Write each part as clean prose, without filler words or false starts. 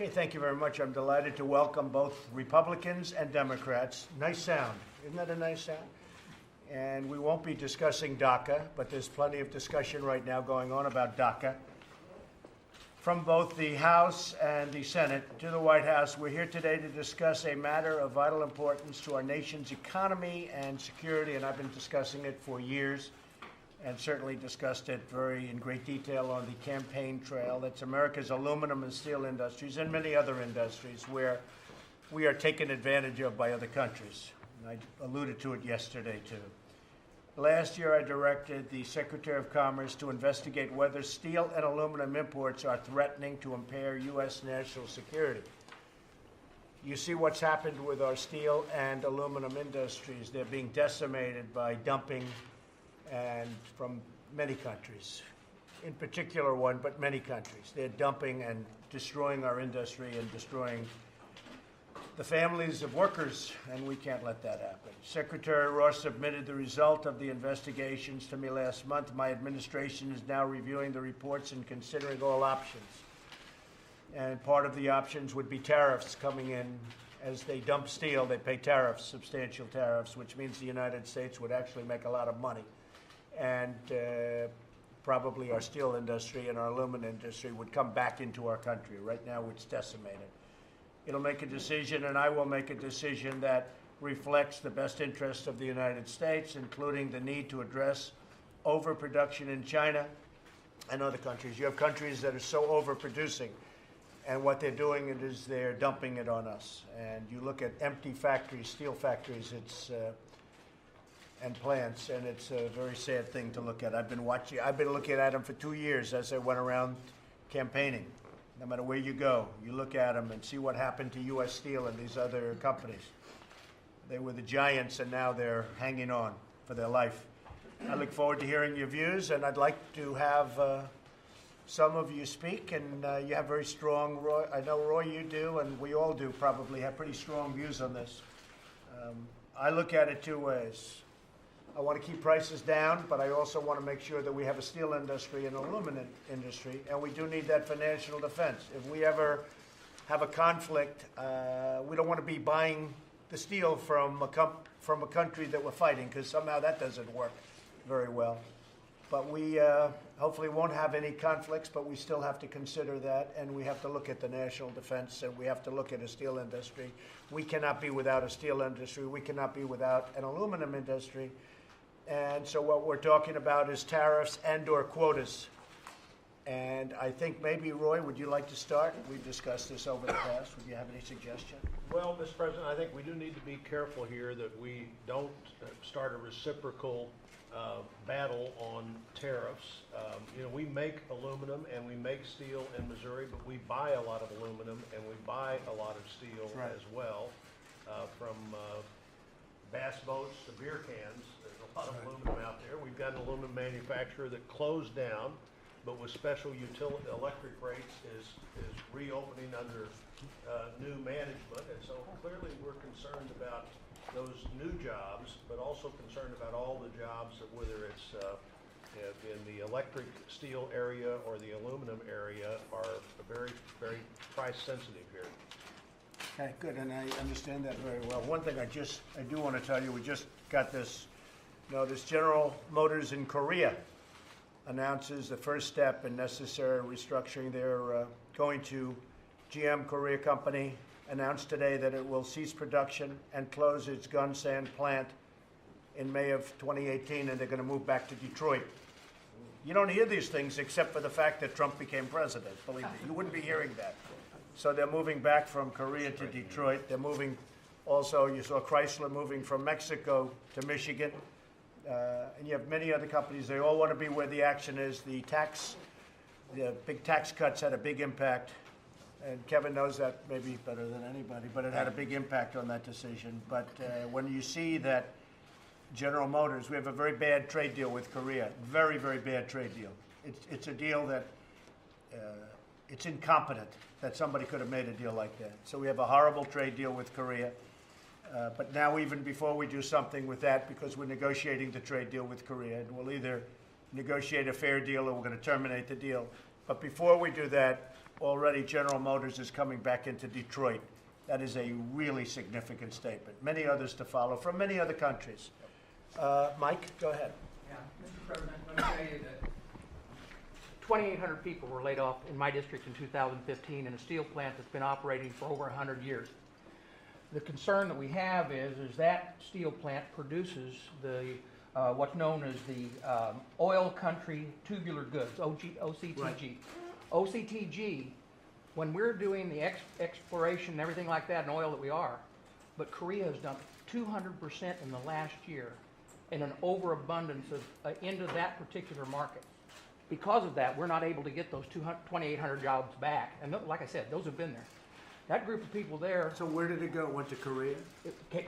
Okay, thank you very much. I'm delighted to welcome both Republicans and Democrats. Nice sound. Isn't that a nice sound? And we won't be discussing DACA, but there's plenty of discussion right now going on about DACA. From both the House and the Senate to the White House, we're here today to discuss a matter of vital importance to our nation's economy and security, and I've been discussing it for years and certainly discussed it in great detail on the campaign trail. That's America's aluminum and steel industries and many other industries where we are taken advantage of by other countries. And I alluded to it yesterday, too. Last year, I directed the Secretary of Commerce to investigate whether steel and aluminum imports are threatening to impair U.S. national security. You see what's happened with our steel and aluminum industries. They're being decimated by dumping and from many countries, in particular one, but many countries. They're dumping and destroying our industry and destroying the families of workers, and we can't let that happen. Secretary Ross submitted the result of the investigations to me last month. My administration is now reviewing the reports and considering all options. And part of the options would be tariffs coming in. As they dump steel, they pay tariffs, substantial tariffs, which means the United States would actually make a lot of money. And probably our steel industry and our aluminum industry would come back into our country. Right now, it's decimated. It'll make a decision, and I will make a decision that reflects the best interests of the United States, including the need to address overproduction in China and other countries. You have countries that are so overproducing, and what they're doing is they're dumping it on us. And you look at empty factories, steel factories, and plants, and it's a very sad thing to look at. I've been looking at them for 2 years as I went around campaigning. No matter where you go, you look at them and see what happened to U.S. Steel and these other companies. They were the giants, and now they're hanging on for their life. I look forward to hearing your views, and I'd like to have some of you speak, and you have very strong, Roy, I know, Roy, you do, and we all do probably have pretty strong views on this. I look at it two ways. I want to keep prices down, but I also want to make sure that we have a steel industry and aluminum industry, and we do need that for national defense. If we ever have a conflict, we don't want to be buying the steel from a country that we're fighting, because somehow that doesn't work very well. But we hopefully won't have any conflicts, but we still have to consider that, and we have to look at the national defense, and we have to look at a steel industry. We cannot be without a steel industry. We cannot be without an aluminum industry. And so what we're talking about is tariffs and or quotas. And I think maybe, Roy, would you like to start? We've discussed this over the past. Would you have any suggestion? Well, Mr. President, I think we do need to be careful here that we don't start a reciprocal battle on tariffs. We make aluminum and we make steel in Missouri, but we buy a lot of aluminum and we buy a lot of steel as well, from bass boats to beer cans. There's a lot of aluminum out there. We've got an aluminum manufacturer that closed down, but with special electric rates is reopening under new management. And so clearly we're concerned about those new jobs, but also concerned about all the jobs, that whether it's in the electric steel area or the aluminum area, are very, very price sensitive here. Okay, good, and I understand that very well. One thing I do want to tell you, we just got this notice. General Motors in Korea announces the first step in necessary restructuring. They're going to GM Korea Company, announced today that it will cease production and close its Gunsan plant in May of 2018, and they're going to move back to Detroit. You don't hear these things except for the fact that Trump became president. Believe me, you wouldn't be hearing that. So they're moving back from Korea to Detroit. They're moving also, you saw Chrysler moving from Mexico to Michigan. And you have many other companies. They all want to be where the action is. The big tax cuts had a big impact. And Kevin knows that maybe better than anybody, but it had a big impact on that decision. But when you see that General Motors, we have a very bad trade deal with Korea, very, very bad trade deal. It's a deal that it's incompetent that somebody could have made a deal like that. So we have a horrible trade deal with Korea. But now, even before we do something with that, because we're negotiating the trade deal with Korea, and we'll either negotiate a fair deal or we're going to terminate the deal. But before we do that, already General Motors is coming back into Detroit. That is a really significant statement. Many others to follow from many other countries. Mike, go ahead. Yeah, Mr. President, let me tell you that 2,800 people were laid off in my district in 2015 in a steel plant that's been operating for over 100 years. The concern that we have is that steel plant produces the what's known as the oil country tubular goods, OCTG. Right. OCTG, when we're doing the exploration and everything like that in oil that we are, but Korea has dumped 200% in the last year in an overabundance of into that particular market. Because of that, we're not able to get those 2,800 jobs back. And like I said, those have been there. That group of people there, So where did it go? It went to Korea?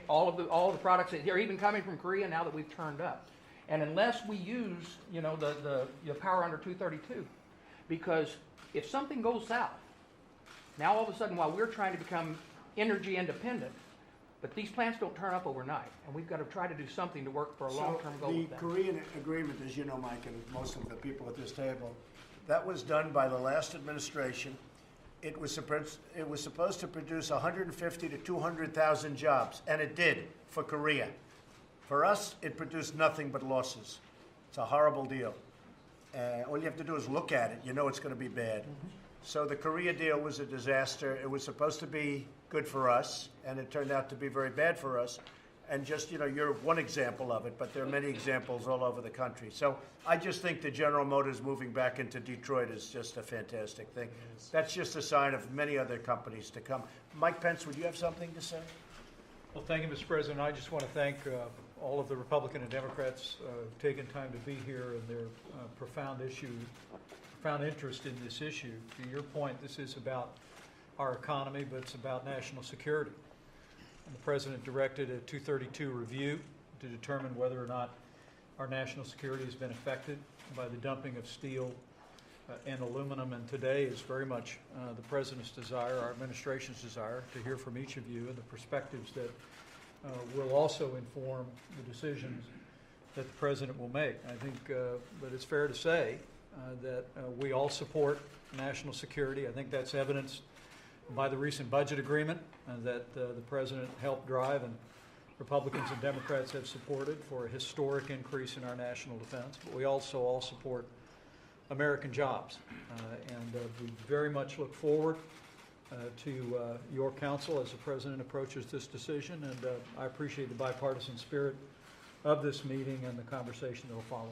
all of the products, they're even coming from Korea now that we've turned up. And unless we use, the power under 232, because if something goes south, now all of a sudden while we're trying to become energy independent, but these plants don't turn up overnight, and we've got to try to do something to work for a long-term goal with The that. Korean agreement, as you know, Mike, and most of the people at this table, that was done by the last administration. It was supposed to produce 150 to 200,000 jobs, and it did for Korea. For us, it produced nothing but losses. It's a horrible deal. All you have to do is look at it. You know it's going to be bad. So the Korea deal was a disaster. It was supposed to be good for us, and it turned out to be very bad for us. And just, you're one example of it, but there are many examples all over the country. So I just think the General Motors moving back into Detroit is just a fantastic thing. That's just a sign of many other companies to come. Mike Pence, would you have something to say? Well, thank you, Mr. President. I just want to thank all of the Republican and Democrats who've taken time to be here and their profound interest in this issue. To your point, this is about our economy, but it's about national security. And the President directed a 232 review to determine whether or not our national security has been affected by the dumping of steel and aluminum. And today is very much the President's desire, our administration's desire, to hear from each of you and the perspectives that will also inform the decisions that the President will make. I think that it's fair to say that we all support national security. I think that's evidenced by the recent budget agreement that the President helped drive and Republicans and Democrats have supported for a historic increase in our national defense. But we also all support American jobs. And we very much look forward to your counsel as the President approaches this decision. And I appreciate the bipartisan spirit of this meeting and the conversation that will follow.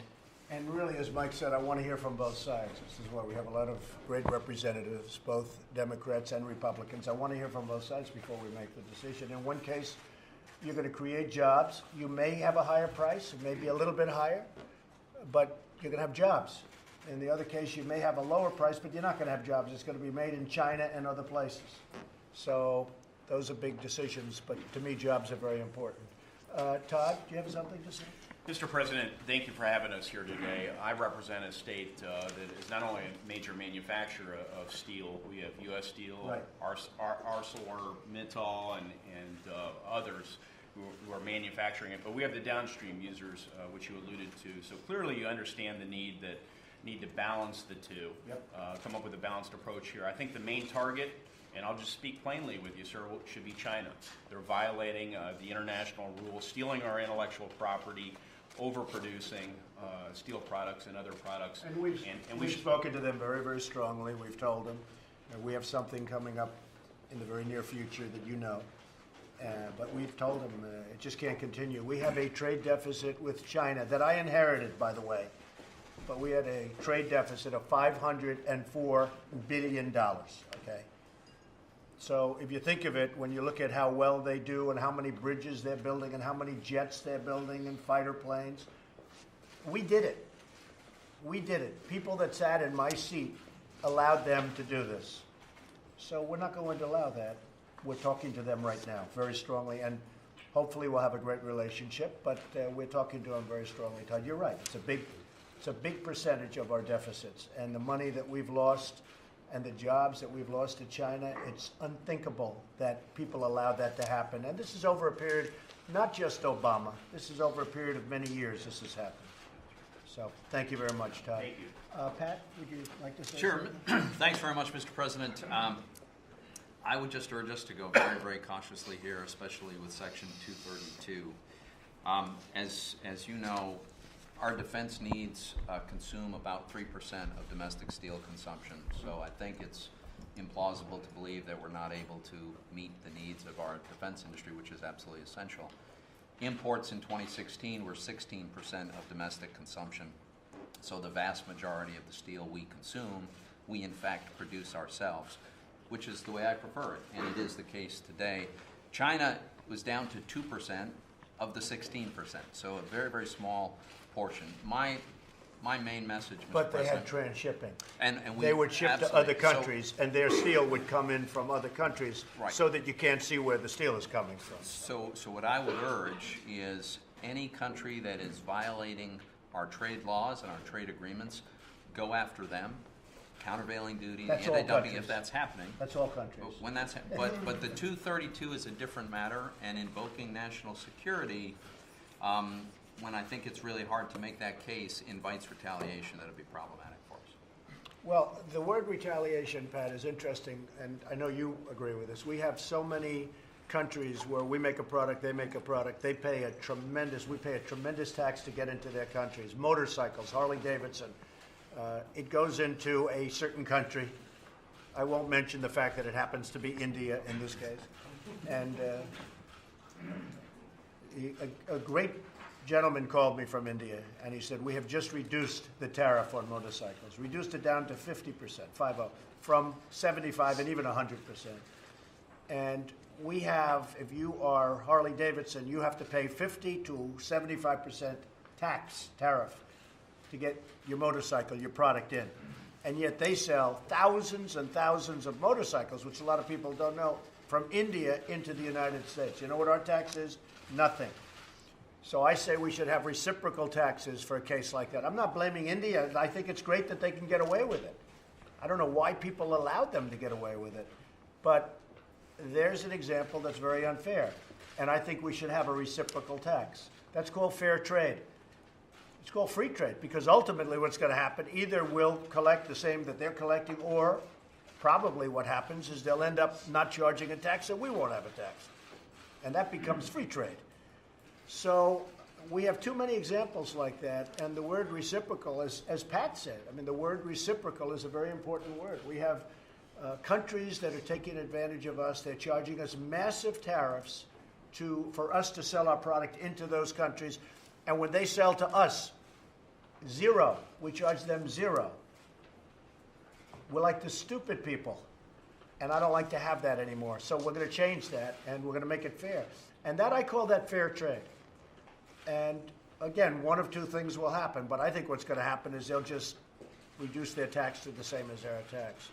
And really, as Mike said, I want to hear from both sides. This is why we have a lot of great representatives, both Democrats and Republicans. I want to hear from both sides before we make the decision. In one case, you're going to create jobs. You may have a higher price, it may be a little bit higher, but you're going to have jobs. In the other case, you may have a lower price, but you're not going to have jobs. It's going to be made in China and other places. So those are big decisions, but to me, jobs are very important. Todd, do you have something to say? Mr. President, thank you for having us here today. I represent a state that is not only a major manufacturer of steel. We have U.S. Steel, right. ArcelorMittal, and others who are manufacturing it. But we have the downstream users, which you alluded to. So clearly, you understand the need to balance the two. Yep. Come up with a balanced approach here. I think the main target, and I'll just speak plainly with you, sir, should be China. They're violating the international rules, stealing our intellectual property, overproducing steel products and other products. And we've spoken to them very, very strongly. We've told them we have something coming up in the very near future that you know. But we've told them it just can't continue. We have a trade deficit with China that I inherited, by the way. But we had a trade deficit of $504 billion, okay? So if you think of it, when you look at how well they do and how many bridges they're building and how many jets they're building and fighter planes, we did it. We did it. People that sat in my seat allowed them to do this. So we're not going to allow that. We're talking to them right now very strongly, and hopefully we'll have a great relationship, but we're talking to them very strongly. Todd, you're right. It's a big percentage of our deficits, and the money that we've lost and the jobs that we've lost to China, it's unthinkable that people allow that to happen. And this is over a period, not just Obama, this is over a period of many years this has happened. So thank you very much, Todd. Thank you. Pat, would you like to say Sure. something? Thanks very much, Mr. President. I would just urge us to go very, very cautiously here, especially with Section 232. As you know, our defense needs consume about 3% of domestic steel consumption. So I think it's implausible to believe that we're not able to meet the needs of our defense industry, which is absolutely essential. Imports in 2016 were 16% of domestic consumption. So the vast majority of the steel we consume, we in fact produce ourselves, which is the way I prefer it, and it is the case today. China was down to 2% of the 16%, so a very, very small portion. My main message, Mr. But they had President, transshipping. and we They would ship to absolutely- other countries, and their steel would come in from other countries, Right. so that you can't see where the steel is coming from. So what I would urge is any country that is violating our trade laws and our trade agreements, go after them. Countervailing duty, That's all anti-dumping, countries. if that's happening. That's all countries. When that's, but the 232 is a different matter, and invoking national security, when I think it's really hard to make that case, invites retaliation that would be problematic for us. Well, the word retaliation, Pat, is interesting, and I know you agree with this. We have so many countries where we make a product, they make a product, we pay a tremendous tax to get into their countries. Motorcycles, Harley Davidson, it goes into a certain country. I won't mention the fact that it happens to be India in this case. And a great gentleman called me from India, and he said, we have just reduced the tariff on motorcycles, reduced it down to 50%, 50, from 75 and even 100%. And we have, if you are Harley Davidson, you have to pay 50 to 75% tariff to get your motorcycle, your product in. And yet they sell thousands and thousands of motorcycles, which a lot of people don't know, from India into the United States. You know what our tax is? Nothing. So I say we should have reciprocal taxes for a case like that. I'm not blaming India. I think it's great that they can get away with it. I don't know why people allowed them to get away with it. But there's an example that's very unfair. And I think we should have a reciprocal tax. That's called fair trade. It's called free trade, because ultimately what's going to happen, either we'll collect the same that they're collecting, or probably what happens is they'll end up not charging a tax and we won't have a tax. And that becomes free trade. So we have too many examples like that, and the word reciprocal, as Pat said, I mean, the word reciprocal is a very important word. We have countries that are taking advantage of us. They're charging us massive tariffs for us to sell our product into those countries, and when they sell to us, zero. We charge them zero. We're like the stupid people, and I don't like to have that anymore. So we're going to change that, and we're going to make it fair. And that, I call that fair trade. And again, one of two things will happen, but I think what's going to happen is they'll just reduce their tax to the same as our tax.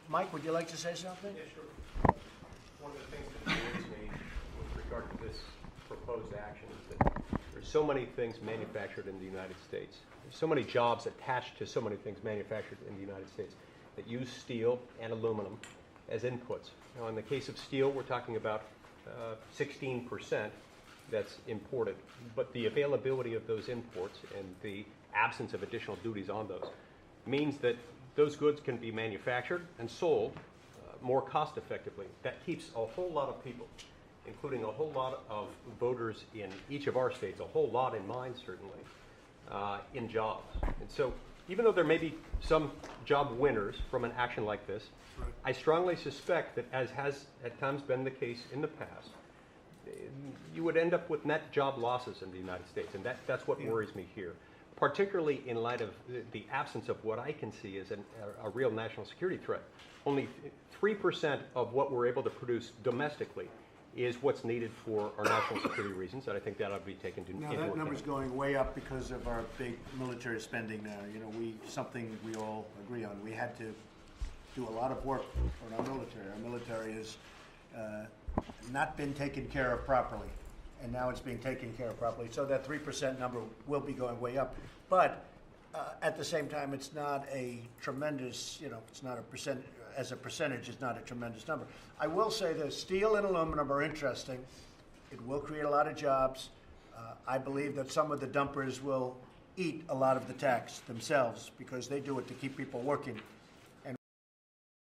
Mike, would you like to say something? Yeah, sure. One of the things that worries me with regard to this proposed action is that there's so many things manufactured in the United States. There's so many jobs attached to so many things manufactured in the United States that use steel and aluminum as inputs. Now, in the case of steel, we're talking about 16% that's imported, but the availability of those imports and the absence of additional duties on those means that those goods can be manufactured and sold more cost effectively. That keeps a whole lot of people, including a whole lot of voters in each of our states, a whole lot in mine certainly, in jobs. And so even though there may be some job winners from an action like this, I strongly suspect that, as has at times been the case in the past, you would end up with net job losses in the United States, and that's what worries me here, particularly in light of the absence of what I can see as a real national security threat. Only 3% of what we're able to produce domestically is what's needed for our national security reasons, and I think that ought to be taken into Now, account. that number's going way up because of our big military spending now. You know, something we all agree on. We had to do a lot of work on our military. Our military has not been taken care of properly, and now it's being taken care of properly. So that 3% number will be going way up. But at the same time, it's not a tremendous, it's not a percent, as a percentage, it's not a tremendous number. I will say that steel and aluminum are interesting. It will create a lot of jobs. I believe that some of the dumpers will eat a lot of the tax themselves because they do it to keep people working.